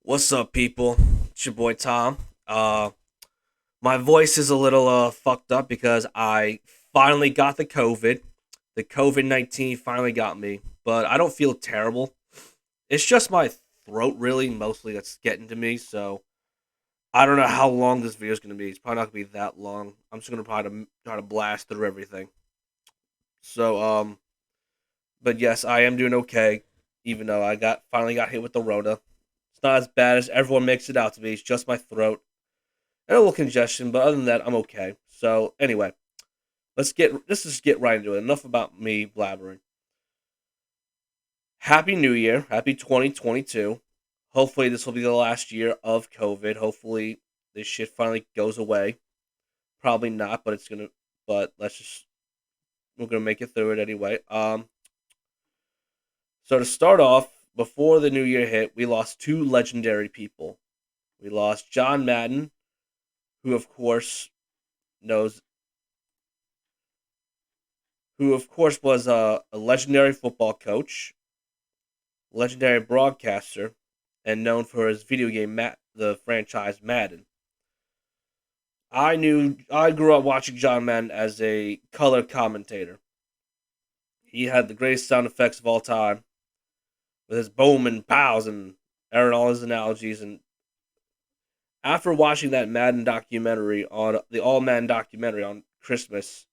What's up, people? It's your boy Tom. My voice is a little fucked up because I finally got the COVID. The COVID-19 finally got me, but I don't feel terrible. It's just my throat, really, mostly that's getting to me. So I don't know how long this video is gonna be. It's probably not gonna be that long. I'm just gonna try to blast through everything. So but yes, I am doing okay, even though I got finally got hit with the Rona. It's not as bad as everyone makes it out to be. It's just my throat and a little congestion, but other than that, I'm okay. So anyway, let's just get right into it. Enough about me blabbering. Happy New Year, happy 2022. Hopefully this will be the last year of COVID. Hopefully this shit finally goes away. Probably not, but it's gonna. But we're gonna make it through it anyway. So to start off, before the new year hit, we lost two legendary people. We lost John Madden, who of course knows who of course was a legendary football coach, legendary broadcaster, and known for his video game the franchise Madden. I grew up watching John Madden as a color commentator. He had the greatest sound effects of all time with his boom and pows and airing all his analogies. And after watching that Madden documentary on the All Madden documentary on Christmas,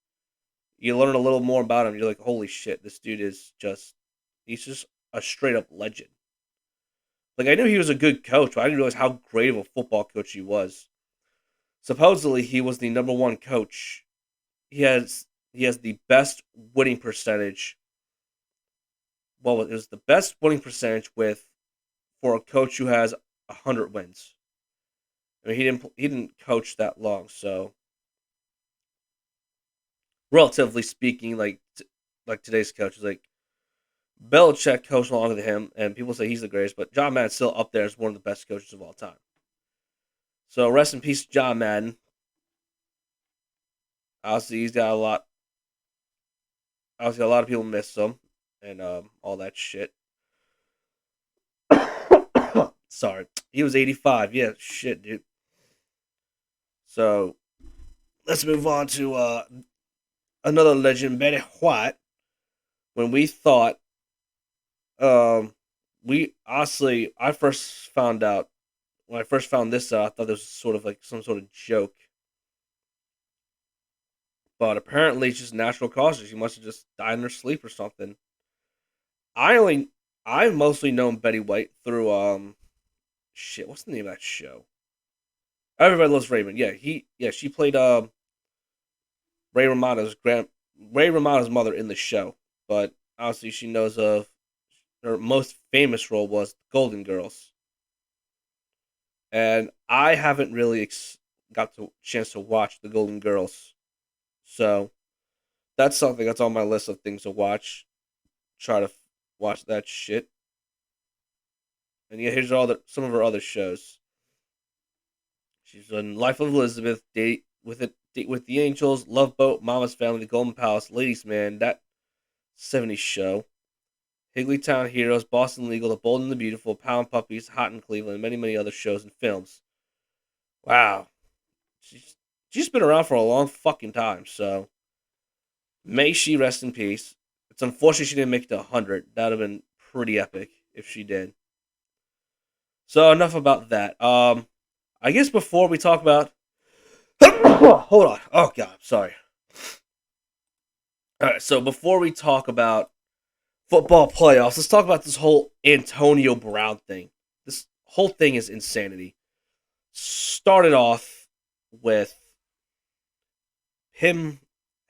you learn a little more about him. You're like, holy shit, this dude is he's just a straight up legend. Like, I knew he was a good coach, but I didn't realize how great of a football coach he was. Supposedly, he was the number one coach. He has the best winning percentage. Well, it was the best winning percentage with for a coach who has 100 wins. I mean, he didn't coach that long, so relatively speaking, like today's coach is like Belichick coached longer than him, and people say he's the greatest, but John Madden's still up there as one of the best coaches of all time. So rest in peace, John Madden. Obviously, he's got a lot. Obviously, a lot of people miss him and all that shit. Sorry, he was 85. Yeah, shit, dude. So let's move on to another legend, Betty White. When we thought, we honestly, I first found out when I first found this out, I thought this was sort of like some sort of joke, but apparently it's just natural causes. She must have just died in her sleep or something. I only, I've mostly known Betty White through shit. What's the name of that show? Everybody Loves Raymond. Yeah, she played Ray Romano's grand Ray Romano's mother in the show, but obviously she knows of her most famous role was Golden Girls, and I haven't really got the chance to watch the Golden Girls, so that's something that's on my list of things to watch. Try to watch that shit, and yeah, here's some of her other shows. She's in Life of Elizabeth, Date with the Angels, Love Boat, Mama's Family, The Golden Palace, Ladies Man, That '70s Show, Higglytown Heroes, Boston Legal, The Bold and the Beautiful, Pound Puppies, Hot in Cleveland, and many, many other shows and films. Wow. She's, she's been around for a long fucking time, so may she rest in peace. It's unfortunate she didn't make it to 100. That would have been pretty epic if she did. So, enough about that. I guess before we talk about. Hold on. Oh, God. Sorry. All right, so before we talk about football playoffs, let's talk about this whole Antonio Brown thing. This whole thing is insanity. Started off with him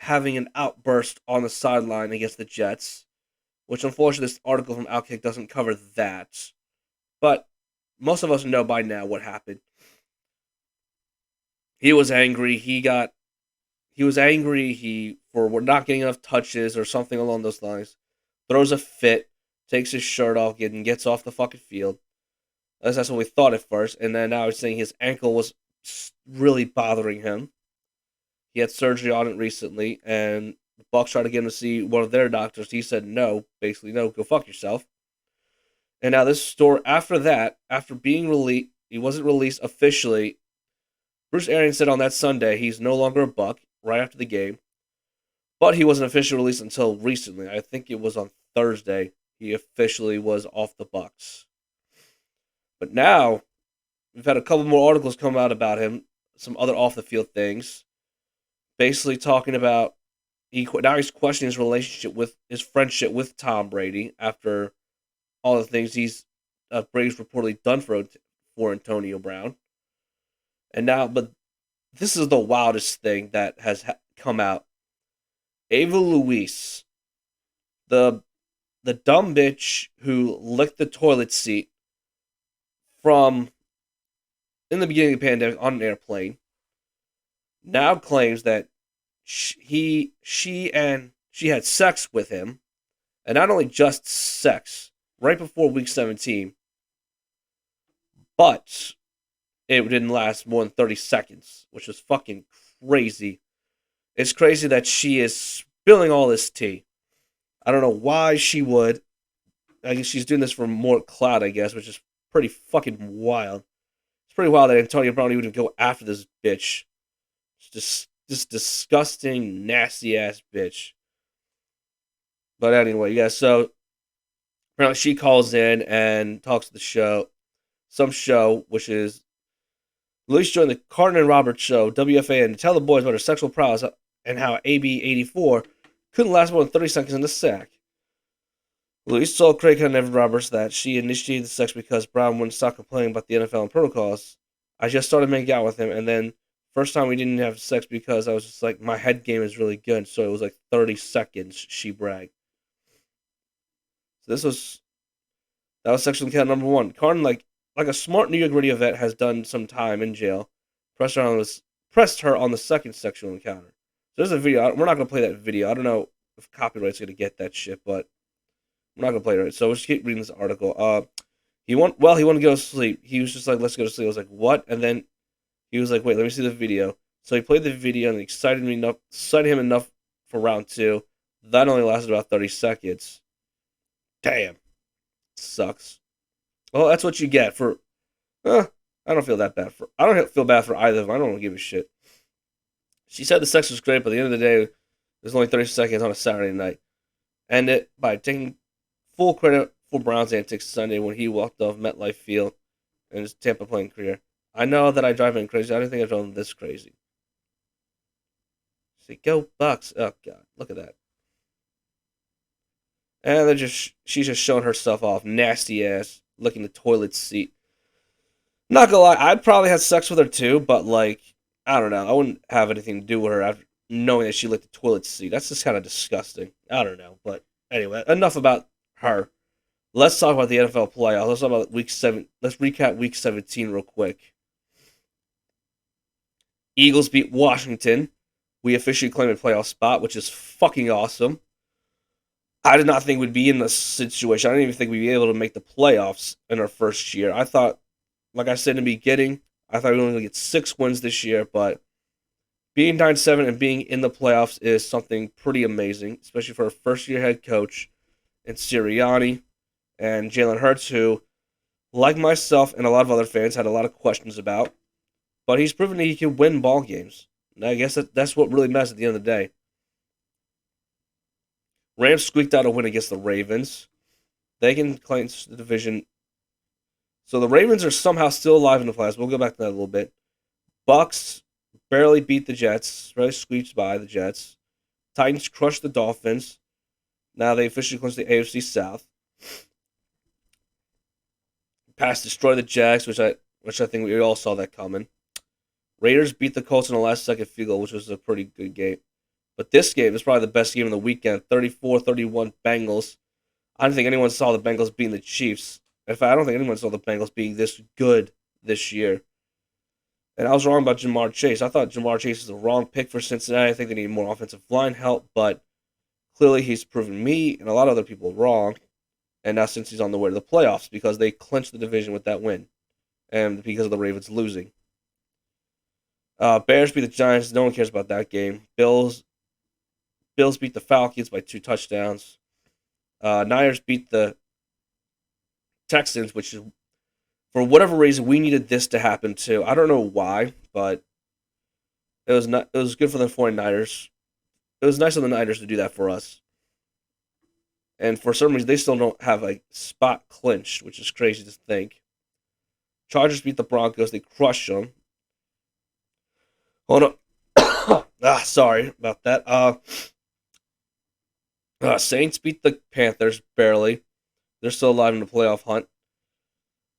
having an outburst on the sideline against the Jets, which unfortunately this article from Outkick doesn't cover that. But most of us know by now what happened. He was angry. He was angry he for not getting enough touches or something along those lines. Throws a fit, takes his shirt off, and gets off the fucking field. At least that's what we thought at first. And then now he's saying his ankle was really bothering him. He had surgery on it recently, and the Bucks tried to get him to see one of their doctors. He said no, basically no, go fuck yourself. And now this story, after that, after being released, he wasn't released officially. Bruce Arians said on that Sunday he's no longer a Buck right after the game, but he wasn't officially released until recently. I think it was on Thursday he officially was off the Bucks. But now we've had a couple more articles come out about him, some other off the field things, basically talking about now he's questioning his relationship with his friendship with Tom Brady after all the things Brady's reportedly done for Antonio Brown. And now, but this is the wildest thing that has come out. Ava Luis, the the dumb bitch who licked the toilet seat from in the beginning of the pandemic on an airplane, now claims that she had sex with him, and not only just sex right before week 17, but it didn't last more than 30 seconds, which is fucking crazy. It's crazy that she is spilling all this tea. I don't know why she would. I guess she's doing this for more clout, I guess, which is pretty fucking wild. It's pretty wild that Antonio Brown would go after this bitch. It's just this disgusting, nasty ass bitch. But anyway, yeah, so apparently she calls in and talks to the show, some show, which is Luis joined the Carton and Roberts show, WFAN, to tell the boys about her sexual prowess and how AB84 couldn't last more than 30 seconds in the sack. Luis told Craig and Evan Roberts that she initiated the sex because Brown wouldn't stop complaining about the NFL and protocols. I just started making out with him, and then first time we didn't have sex because I was just like, my head game is really good, so it was like 30 seconds, she bragged. So that was sexual encounter number one. Carton, like a smart New York radio vet, has done some time in jail. Pressed her on the second sexual encounter. So there's a video. We're not gonna play that video. I don't know if copyright's gonna get that shit, but we're not gonna play it. So we'll just keep reading this article. He wanted to go to sleep. He was just like, let's go to sleep. I was like, what? And then he was like, wait, let me see the video. So he played the video and it excited him enough for round two. That only lasted about 30 seconds. Damn. Sucks. Well, that's what you get for. I don't feel that bad for. I don't feel bad for either of them. I don't give a shit. She said the sex was great, but at the end of the day, there's only 30 seconds on a Saturday night. End it by taking full credit for Brown's antics Sunday when he walked off MetLife Field in his Tampa playing career. I know that I drive him crazy. I don't think I've driven this crazy. See, go Bucks. Oh, God. Look at that. And she's just showing herself off. Nasty ass. Licking the toilet seat. Not gonna lie, I'd probably have sex with her too, but like, I don't know. I wouldn't have anything to do with her after knowing that she licked the toilet seat. That's just kind of disgusting. I don't know. But anyway, enough about her. Let's talk about the NFL playoffs. Let's talk about week 7. Let's recap week 17 real quick. Eagles beat Washington. We officially claim a playoff spot, which is fucking awesome. I did not think we'd be in this situation. I didn't even think we'd be able to make the playoffs in our first year. I thought, like I said in the beginning, I thought we were only going to get 6 wins this year, but being 9-7 and being in the playoffs is something pretty amazing, especially for a first-year head coach in Sirianni and Jalen Hurts, who, like myself and a lot of other fans, had a lot of questions about. But he's proven that he can win ball games. And I guess that's what really matters at the end of the day. Rams squeaked out a win against the Ravens. They can clinch the division. So the Ravens are somehow still alive in the playoffs. We'll go back to that a little bit. Bucks barely beat the Jets. Barely squeaked by the Jets. Titans crushed the Dolphins. Now they officially clinched the AFC South. Pats destroyed the Jags, which I think we all saw that coming. Raiders beat the Colts in the last second field goal, which was a pretty good game. But this game is probably the best game of the weekend. 34-31 Bengals. I don't think anyone saw the Bengals beating the Chiefs. In fact, I don't think anyone saw the Bengals being this good this year. And I was wrong about Jamar Chase. I thought Jamar Chase was the wrong pick for Cincinnati. I think they need more offensive line help, but clearly he's proven me and a lot of other people wrong. And now since he's on the way to the playoffs because they clinched the division with that win. And because of the Ravens losing. Bears beat the Giants. No one cares about that game. Bills beat the Falcons by 2 touchdowns. Niners beat the Texans, which is for whatever reason we needed this to happen too. I don't know why, but it was not. It was good for the 49ers. It was nice of the Niners to do that for us. And for some reason, they still don't have a spot clinched, which is crazy to think. Chargers beat the Broncos. They crushed them. Hold on. Sorry about that. Saints beat the Panthers barely. They're still alive in the playoff hunt.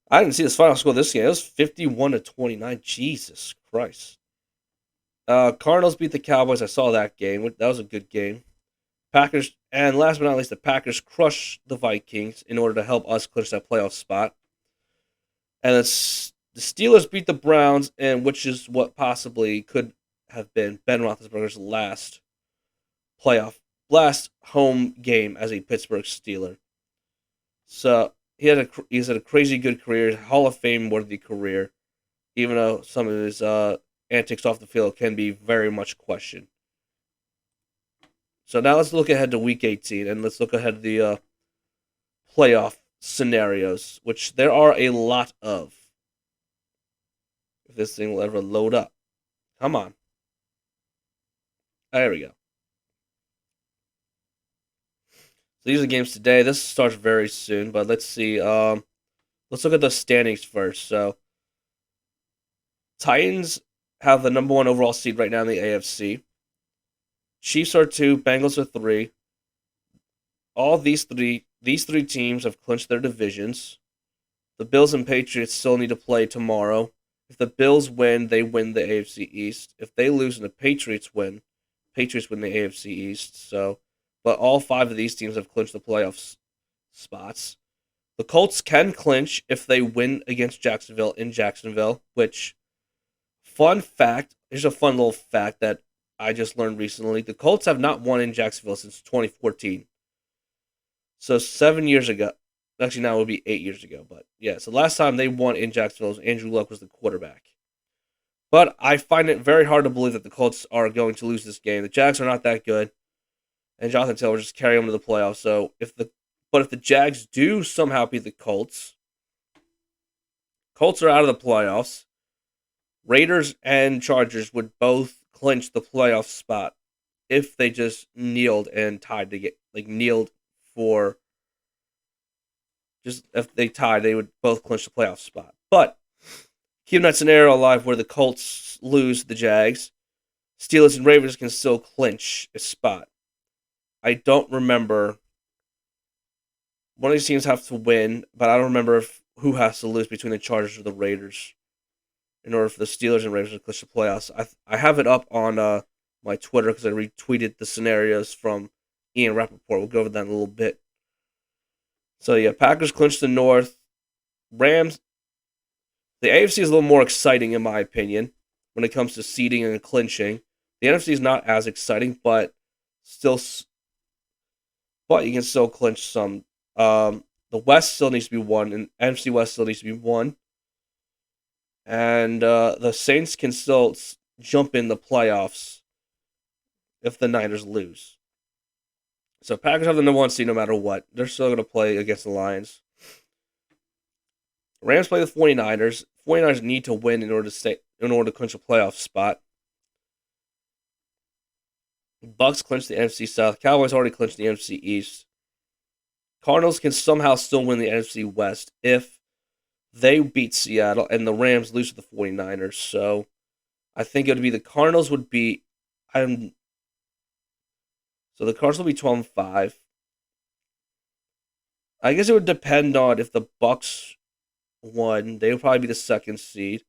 I didn't see this final score of this game. It was 51-29. Jesus Christ. Cardinals beat the Cowboys. I saw that game. That was a good game. Packers, and last but not least, the Packers crushed the Vikings in order to help us clinch that playoff spot. And the Steelers beat the Browns, and which is what possibly could have been Ben Roethlisberger's last home game as a Pittsburgh Steeler. So he's had a crazy good career, Hall of Fame worthy career, even though some of his antics off the field can be very much questioned. So now let's look ahead to Week 18, and let's look ahead to the playoff scenarios, which there are a lot of. If this thing will ever load up. Come on. There we go. So these are the games today. This starts very soon, but let's see. Let's look at the standings first. So Titans have the number 1 overall seed right now in the AFC. Chiefs are 2, Bengals are 3. All these three teams have clinched their divisions. The Bills and Patriots still need to play tomorrow. If the Bills win, they win the AFC East. If they lose and the Patriots win the AFC East. So, but all 5 of these teams have clinched the playoff spots. The Colts can clinch if they win against Jacksonville in Jacksonville, which, fun fact, here's a fun little fact that I just learned recently. The Colts have not won in Jacksonville since 2014. So 7 years ago. Actually, now it would be 8 years ago. But yeah, so last time they won in Jacksonville, Andrew Luck was the quarterback. But I find it very hard to believe that the Colts are going to lose this game. The Jags are not that good. And Jonathan Taylor will just carry them to the playoffs. So if the Jags do somehow beat the Colts are out of the playoffs. Raiders and Chargers would both clinch the playoff spot if they just kneeled and tied to get kneeled for just if they tied, they would both clinch the playoff spot. But keeping that scenario alive where the Colts lose the Jags, Steelers and Ravens can still clinch a spot. I don't remember. One of these teams have to win, but I don't remember who has to lose between the Chargers or the Raiders in order for the Steelers and Ravens to clinch the playoffs. I have it up on my Twitter because I retweeted the scenarios from Ian Rappaport. We'll go over that in a little bit. So yeah, Packers clinch the North. Rams. The AFC is a little more exciting in my opinion when it comes to seeding and clinching. The NFC is not as exciting, but you can still clinch some. The West still needs to be won, and NFC West still needs to be won. And the Saints can still jump in the playoffs if the Niners lose. So Packers have the number 1 seed no matter what. They're still going to play against the Lions. Rams play the 49ers. 49ers need to win in order to clinch a playoff spot. Bucks clinch the NFC South. Cowboys already clinched the NFC East. Cardinals can somehow still win the NFC West if they beat Seattle and the Rams lose to the 49ers. So I think it would be the Cardinals would be so the Cardinals will be 12-5. I guess it would depend on if the Bucks won. They would probably be the 2nd seed.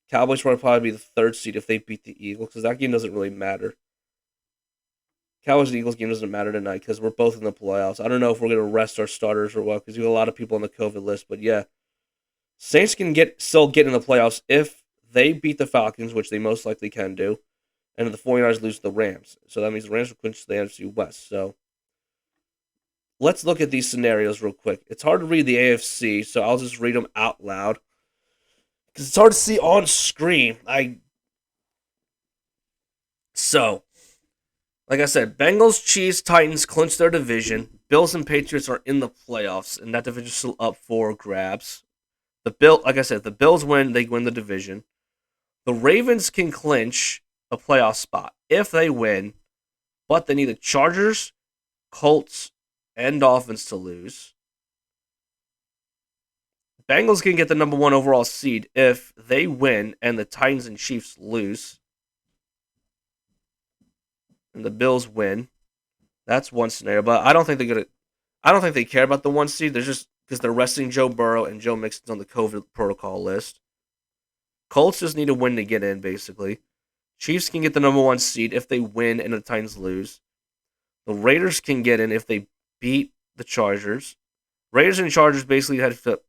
Cowboys would probably be the 3rd seed if they beat the Eagles, because that game doesn't really matter. Cowboys and Eagles game doesn't matter tonight because we're both in the playoffs. I don't know if we're going to rest our starters or what, because we have a lot of people on the COVID list. But yeah, Saints can still get in the playoffs if they beat the Falcons, which they most likely can do, and the 49ers lose to the Rams. So that means the Rams will clinch the NFC West. So let's look at these scenarios real quick. It's hard to read the AFC, so I'll just read them out loud because it's hard to see on screen. So, like I said, Bengals, Chiefs, Titans clinch their division. Bills and Patriots are in the playoffs, and that division is still up for grabs. Like I said, the Bills win, they win the division. The Ravens can clinch a playoff spot if they win, but they need the Chargers, Colts, and Dolphins to lose. Bengals can get the number one overall seed if they win and the Titans and Chiefs lose, and the Bills win. That's one scenario, but I don't think they're gonna. I don't think they care about the one seed. They're just because they're resting Joe Burrow and Joe Mixon's on the COVID protocol list. Colts just need a win to get in, basically. Chiefs can get the number one seed if they win and the Titans lose. The Raiders can get in if they beat the Chargers. Raiders and Chargers basically had to.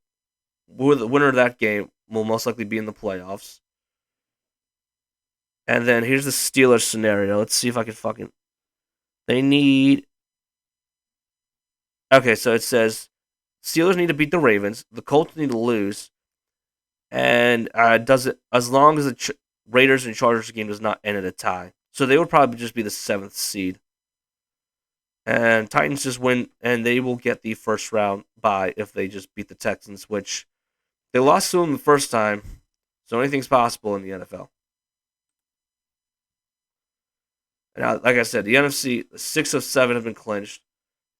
The winner of that game will most likely be in the playoffs. And then here's the Steelers scenario. Let's see if I can fucking. They need. Okay, so it says Steelers need to beat the Ravens. The Colts need to lose, and does it as long as the Raiders and Chargers game does not end in a tie. So they would probably just be the seventh seed. And Titans just win, and they will get the first round bye if they just beat the Texans, which they lost to them the first time. So anything's possible in the NFL. And like I said, the NFC 6 of 7 have been clinched.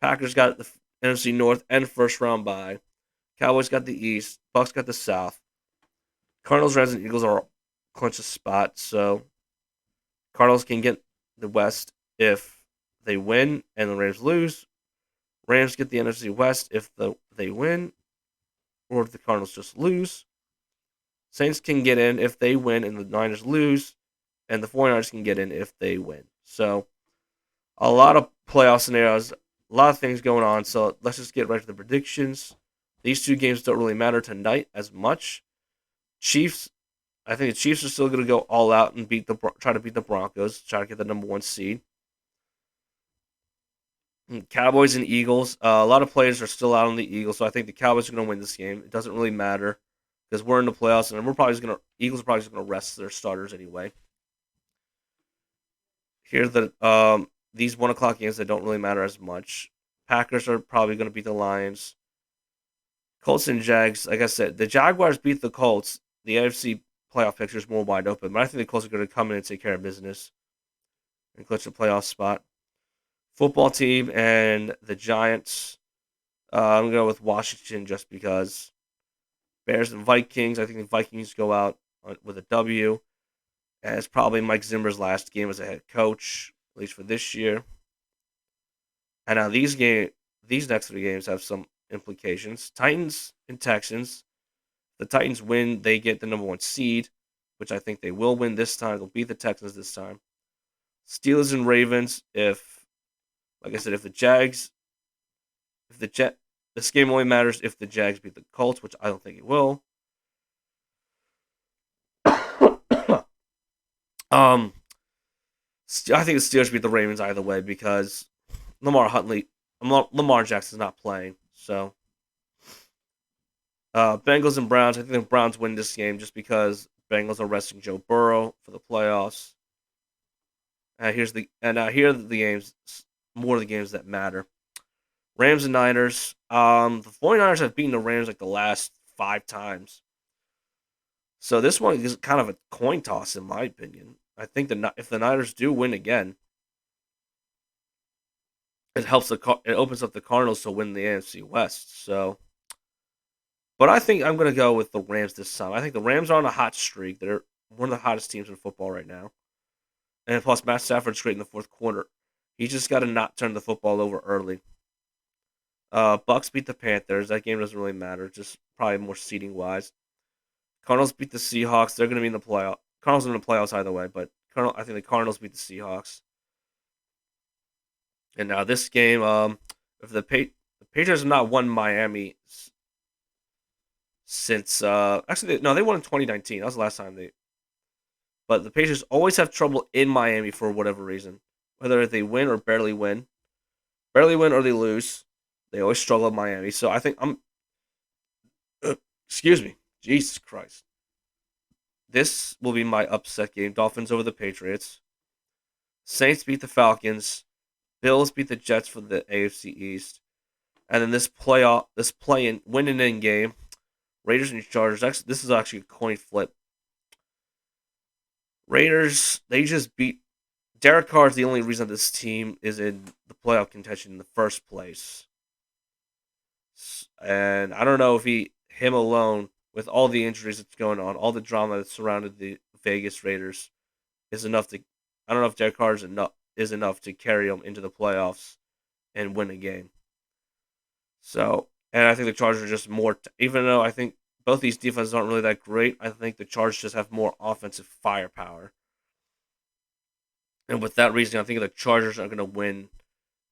Packers got the NFC North and first round bye. Cowboys got the East. Bucks got the South. Cardinals, Reds, and Eagles are clinched a spot, so Cardinals can get the West if they win and the Rams lose. Rams get the NFC West if they win, or if the Cardinals just lose. Saints can get in if they win and the Niners lose, and the 49ers can get in if they win. So, a lot of playoff scenarios, a lot of things going on. So, let's just get right to the predictions. These two games don't really matter tonight as much. Chiefs, I think the Chiefs are still going to go all out and try to beat the Broncos, try to get the number one seed. Cowboys and Eagles. A lot of players are still out on the Eagles, so I think the Cowboys are going to win this game. It doesn't really matter because we're in the playoffs, and Eagles are probably just going to rest their starters anyway. Here's these 1 o'clock games that don't really matter as much. Packers are probably going to beat the Lions. Colts and Jags. Like I said, the Jaguars beat the Colts. The AFC playoff picture is more wide open, but I think the Colts are going to come in and take care of business and clinch a playoff spot. Football team and the Giants. I'm going to go with Washington just because. Bears and Vikings. I think the Vikings go out with a W. And it's probably Mike Zimmer's last game as a head coach, at least for this year. And now these next 3 games have some implications. Titans and Texans. The Titans win, they get the number one seed, which I think they will win this time. They'll beat the Texans this time. Steelers and Ravens. Like I said, this game only matters if the Jags beat the Colts, which I don't think it will. I think the Steelers beat the Ravens either way because Lamar Jackson's not playing. So, Bengals and Browns. I think the Browns win this game just because Bengals are resting Joe Burrow for the playoffs. Here are the games. More of the games that matter. Rams and Niners. The 49ers have beaten the Rams like the last 5 times. So this one is kind of a coin toss in my opinion. I think if the Niners do win again, it opens up the Cardinals to win the AFC West. So, but I think I'm going to go with the Rams this time. I think the Rams are on a hot streak. They're one of the hottest teams in football right now. And plus, Matt Stafford's great in the fourth quarter. He just got to not turn the football over early. Bucks beat the Panthers. That game doesn't really matter. Just probably more seeding wise. Cardinals beat the Seahawks. They're going to be in the playoff. Cardinals are in the playoffs either way, but I think the Cardinals beat the Seahawks. And now this game, if the Patriots have not won Miami since actually they won in 2019. That was the last time they. But the Patriots always have trouble in Miami for whatever reason, whether they win or barely win or they lose. They always struggle in Miami. So I think excuse me, Jesus Christ. This will be my upset game. Dolphins over the Patriots. Saints beat the Falcons. Bills beat the Jets for the AFC East. And then this play-in winning in game, Raiders and Chargers. Actually, this is actually a coin flip. Raiders, they just beat Derek Carr is the only reason this team is in the playoff contention in the first place. And I don't know if him alone, with all the injuries that's going on, all the drama that surrounded the Vegas Raiders, is enough to. I don't know if Derek Carr is enough to carry them into the playoffs and win a game. So, and I think the Chargers are just more. Even though I think both these defenses aren't really that great, I think the Chargers just have more offensive firepower. And with that reason, I think the Chargers are going to win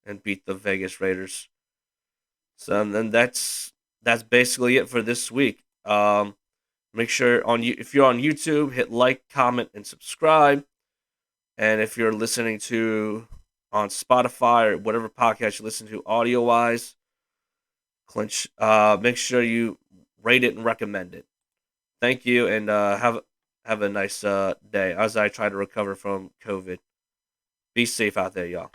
and beat the Vegas Raiders. So and then that's basically it for this week. Make sure on you if you're on YouTube, hit like, comment, and subscribe. And if you're listening to on Spotify or whatever podcast you listen to audio wise, make sure you rate it and recommend it. Thank you, and have a nice day as I try to recover from COVID. Be safe out there, y'all.